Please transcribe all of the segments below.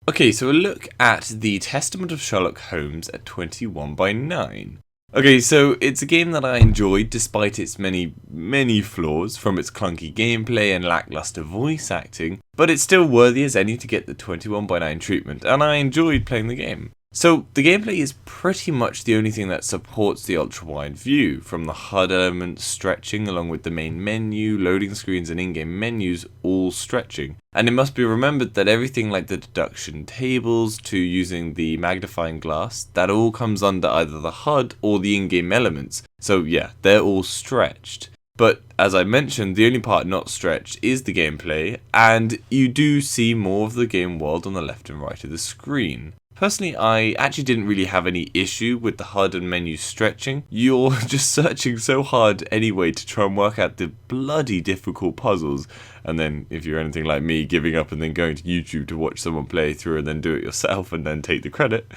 Okay, so a look at the Testament of Sherlock Holmes at 21x9. Okay, so it's a game that I enjoyed despite its many flaws, from its clunky gameplay and lackluster voice acting, but it's still worthy as any to get the 21x9 treatment, and I enjoyed playing the game. So the gameplay is pretty much the only thing that supports the ultra-wide view, from the HUD elements stretching along with the main menu, loading screens and in-game menus all stretching. And it must be remembered that everything like the deduction tables to using the magnifying glass, that all comes under either the HUD or the in-game elements. So yeah, they're all stretched. But as I mentioned, the only part not stretched is the gameplay, and you do see more of the game world on the left and right of the screen. Personally, I actually didn't really have any issue with the HUD and menu stretching. You're just searching so hard anyway to try and work out the bloody difficult puzzles, and then if you're anything like me, giving up and then going to YouTube to watch someone play through and then do it yourself and then take the credit,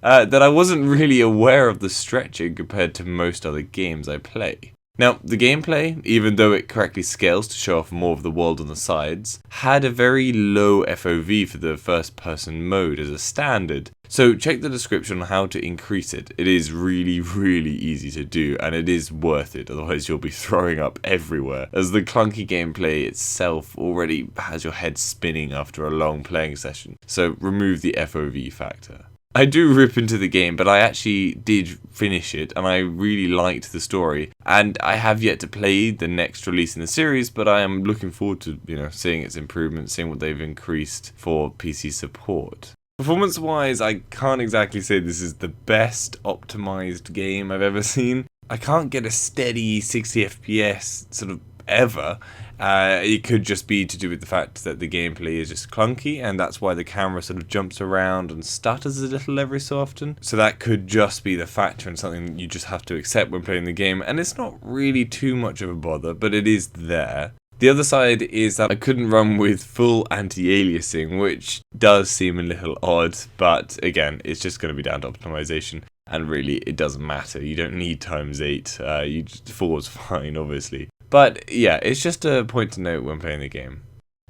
that I wasn't really aware of the stretching compared to most other games I play. Now, the gameplay, even though it correctly scales to show off more of the world on the sides, had a very low FOV for the first person mode as a standard, so check the description on how to increase it. It is really easy to do, and it is worth it, otherwise you'll be throwing up everywhere, as the clunky gameplay itself already has your head spinning after a long playing session, so remove the FOV factor. I do rip into the game, but I actually did finish it, and I really liked the story, and I have yet to play the next release in the series, but I am looking forward to, seeing its improvements, seeing what they've increased for PC support. Performance-wise, I can't exactly say this is the best optimized game I've ever seen. I can't get a steady 60 FPS sort of ever. It could just be to do with the fact that the gameplay is just clunky, and that's why the camera sort of jumps around and stutters a little every so often. So that could just be the factor and something you just have to accept when playing the game, and it's not really too much of a bother, but it is there. The other side is that I couldn't run with full anti-aliasing, which does seem a little odd, but again, it's just going to be down to optimization. And really, it doesn't matter. You don't need ×8. 4 is fine, obviously. But yeah, it's just a point to note when playing the game.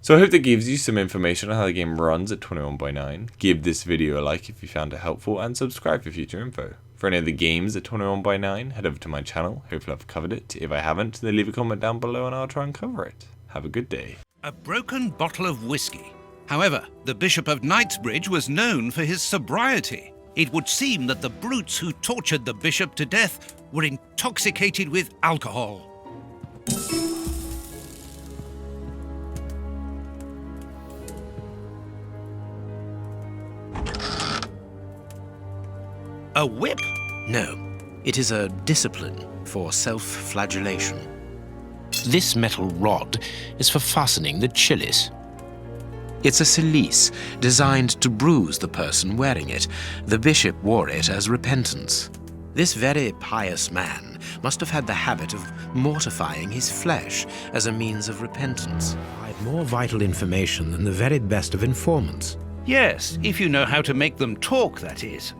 So I hope that gives you some information on how the game runs at 21x9. Give this video a like if you found it helpful, and subscribe for future info. For any other games at 21x9, head over to my channel. Hopefully I've covered it. If I haven't, then leave a comment down below and I'll try and cover it. Have a good day. A broken bottle of whiskey. However, the Bishop of Knightsbridge was known for his sobriety. It would seem that the brutes who tortured the bishop to death were intoxicated with alcohol. A whip? No, it is a discipline for self-flagellation. This metal rod is for fastening the chilies. It's a cilice designed to bruise the person wearing it. The bishop wore it as repentance. This very pious man must have had the habit of mortifying his flesh as a means of repentance. I have more vital information than the very best of informants. Yes, if you know how to make them talk, that is.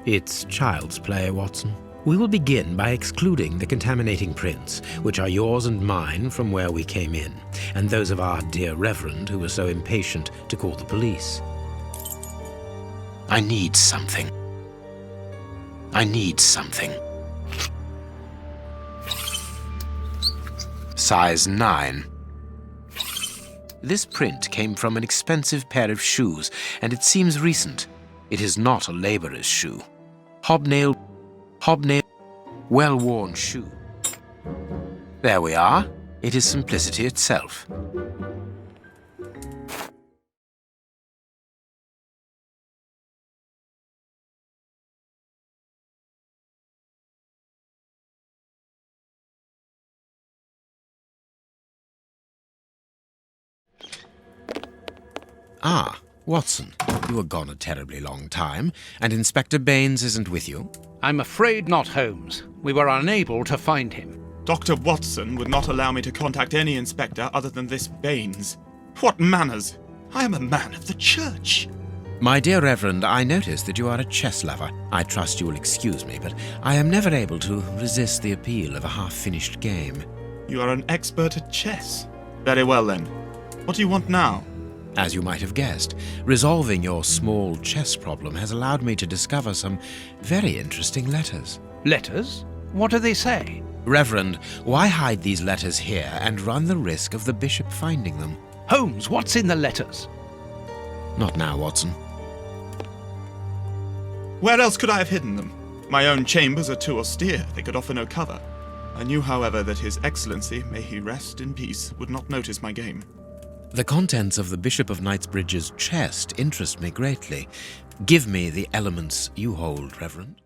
It's child's play, Watson. We will begin by excluding the contaminating prints, which are yours and mine from where we came in, and those of our dear Reverend who was so impatient to call the police. I need something. I need something. Size 9. This print came from an expensive pair of shoes, and it seems recent. It is not a labourer's shoe. Hobnail, well-worn shoe. There we are. It is simplicity itself. Ah, Watson, you were gone a terribly long time, and Inspector Baines isn't with you? I'm afraid not, Holmes. We were unable to find him. Dr. Watson would not allow me to contact any inspector other than this Baines. What manners! I am a man of the church. My dear Reverend, I notice that you are a chess lover. I trust you will excuse me, but I am never able to resist the appeal of a half-finished game. You are an expert at chess. Very well then. What do you want now? As you might have guessed, resolving your small chess problem has allowed me to discover some very interesting letters. Letters? What do they say? Reverend, why hide these letters here and run the risk of the bishop finding them? Holmes, what's in the letters? Not now, Watson. Where else could I have hidden them? My own chambers are too austere, they could offer no cover. I knew, however, that His Excellency, may he rest in peace, would not notice my game. The contents of the Bishop of Knightsbridge's chest interest me greatly. Give me the elements you hold, Reverend.